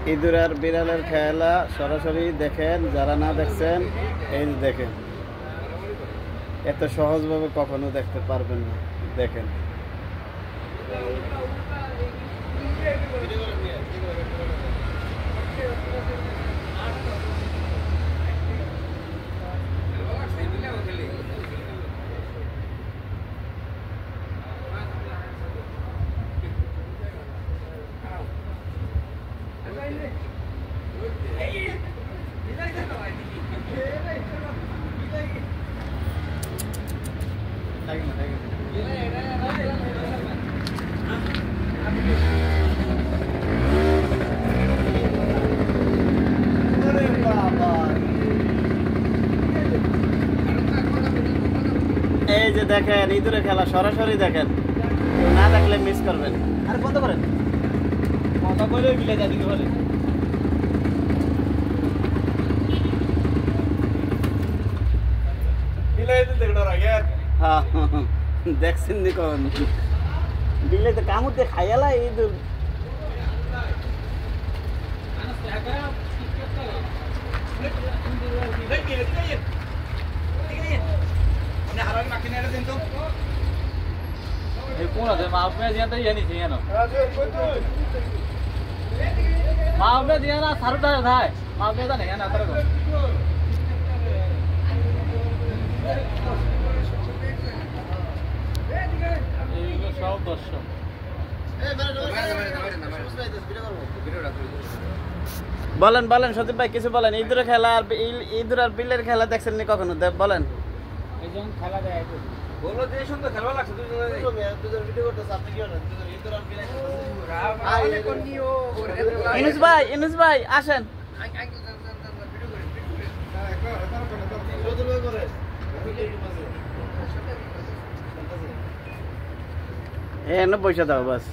ইঁদুর আর বিড়ালের খেলা সরাসরি দেখেন, যারা না দেখছেন এই দেখেন, এত সহজভাবে কখনো দেখতে পারবেন না। দেখেন এই যে দেখেন ইঁদুরের খেলা সরাসরি দেখেন, না দেখলে মিস করবেন। আর বন্ধ করেন, কথা কইলে বিলে যা দিকে বলে। হ্যাঁ দেখছেন নি কোন বিলে তো কামড় দিয়ে খাইয়ালা ইঁদুর। কোন আছে মাপ মে দিয়া তাই জানি জানো মাপ মে দিয়া না সারুটা থাই মাপ মে জানে না তার এইগুলো সব দর্শক। বলেন বলেন সচিব ভাই কিছু বলেন। ইঁদুরের খেলা আর ইঁদুর আর বিলের খেলা দেখছেন নি কখনো? বলেন। এইজন খেলা দেয় বলো যে সুন্দর খেলা লাগছে দুজন ভিডিও করতেছ আপনি কি করেন দুজন ইঁদুর আর বিলে খেলতেছেন। ইনুস ভাই আসেন। এনে পয়সা দাও বাস।